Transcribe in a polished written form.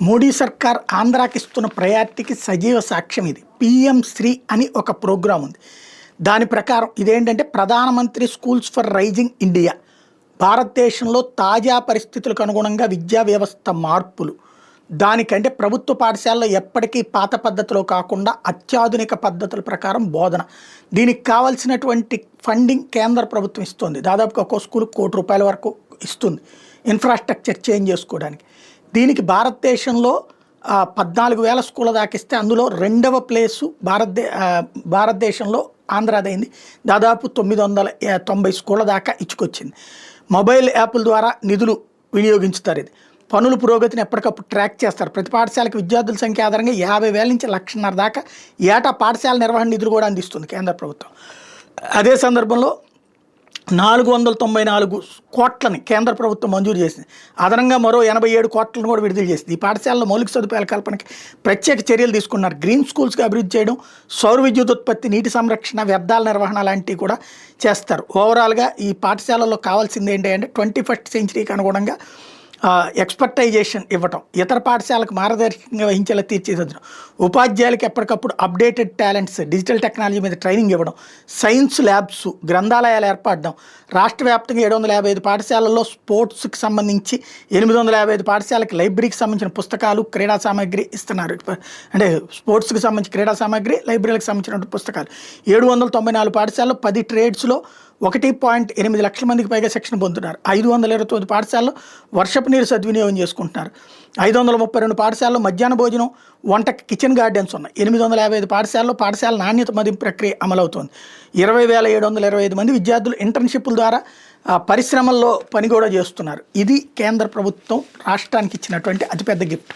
మోడీ సర్కార్ ఆంధ్రాకి ఇస్తున్న ప్రయారిటీకి సజీవ సాక్ష్యం ఇది. పిఎం శ్రీ అని ఒక ప్రోగ్రాం ఉంది. దాని ప్రకారం ఇదేంటంటే ప్రధానమంత్రి స్కూల్స్ ఫర్ రైజింగ్ ఇండియా. భారతదేశంలో తాజా పరిస్థితులకు అనుగుణంగా విద్యా వ్యవస్థ మార్పులు. దానికంటే ప్రభుత్వ పాఠశాలలో ఎప్పటికీ పాత పద్ధతిలో కాకుండా అత్యాధునిక పద్ధతుల ప్రకారం బోధన. దీనికి కావాల్సినటువంటి ఫండింగ్ కేంద్ర ప్రభుత్వం ఇస్తుంది. దాదాపుగా ఒక్కో స్కూల్కి ₹1,00,00,000 వరకు ఇస్తుంది ఇన్ఫ్రాస్ట్రక్చర్ చేంజ్ చేసుకోవడానికి. దీనికి భారతదేశంలో 14,000 స్కూళ్ళ దాకిస్తే అందులో 2వ ప్లేసు భారతదేశంలో ఆంధ్రాదైంది. దాదాపు 990 స్కూళ్ళ దాకా ఇచ్చుకొచ్చింది. మొబైల్ యాప్ల ద్వారా నిధులు వినియోగించుతారు. ఇది పనుల పురోగతిని ఎప్పటికప్పుడు ట్రాక్ చేస్తారు. ప్రతి పాఠశాలకు విద్యార్థుల సంఖ్య ఆధారంగా 50,000 నుంచి 1,50,000 దాకా ఏటా పాఠశాల నిర్వహణ నిధులు కూడా అందిస్తుంది కేంద్ర ప్రభుత్వం. అదే సందర్భంలో 494 కోట్లని కేంద్ర ప్రభుత్వం మంజూరు చేసింది. అదనంగా మరో 87 కోట్లను కూడా విడుదల చేసింది. ఈ పాఠశాలలో మౌలిక సదుపాయాల కల్పనకి ప్రత్యేక చర్యలు తీసుకున్నారు. గ్రీన్ స్కూల్స్గా అభివృద్ధి చేయడం, సౌర విద్యుత్ ఉత్పత్తి, నీటి సంరక్షణ, వ్యర్థాల నిర్వహణ లాంటివి కూడా చేస్తారు. ఓవరాల్గా ఈ పాఠశాలలో కావాల్సింది ఏంటంటే 21st సెంచరీకి అనుగుణంగా ఎక్స్పర్టైజేషన్ ఇవ్వటం, ఇతర పాఠశాలకు మార్గదర్శకంగా వహించేలా తీర్చిదిద్దడం, ఉపాధ్యాయులకు ఎప్పటికప్పుడు అప్డేటెడ్ టాలెంట్స్, డిజిటల్ టెక్నాలజీ మీద ట్రైనింగ్ ఇవ్వడం, సైన్స్ ల్యాబ్స్, గ్రంథాలయాలు ఏర్పడడం. రాష్ట్ర వ్యాప్తంగా 755 పాఠశాలల్లో స్పోర్ట్స్కి సంబంధించి 855 పాఠశాలకి లైబ్రరీకి సంబంధించిన పుస్తకాలు, క్రీడా సామాగ్రి ఇస్తున్నారు. అంటే స్పోర్ట్స్కి సంబంధించి క్రీడా సామాగ్రి, లైబ్రరీలకు సంబంధించినటువంటి పుస్తకాలు. 794 పాఠశాలలో 10 ట్రేడ్స్లో 1.8 లక్షల మందికి పైగా శిక్షణ పొందుతున్నారు. 529 పాఠశాలలో వర్షపు నీరు సద్వినియోగం చేసుకుంటున్నారు. 532 పాఠశాలలో మధ్యాహ్న భోజనం, వంట, కిచెన్ గార్డెన్స్ ఉన్నాయి. 855 పాఠశాలలో పాఠశాల నాణ్యత మదింపు ప్రక్రియ అమలవుతోంది. 20,725 మంది విద్యార్థులు ఇంటర్న్షిప్ల ద్వారా పరిశ్రమల్లో పని కూడా చేస్తున్నారు. ఇది కేంద్ర ప్రభుత్వం రాష్ట్రానికి ఇచ్చినటువంటి అతిపెద్ద గిఫ్ట్.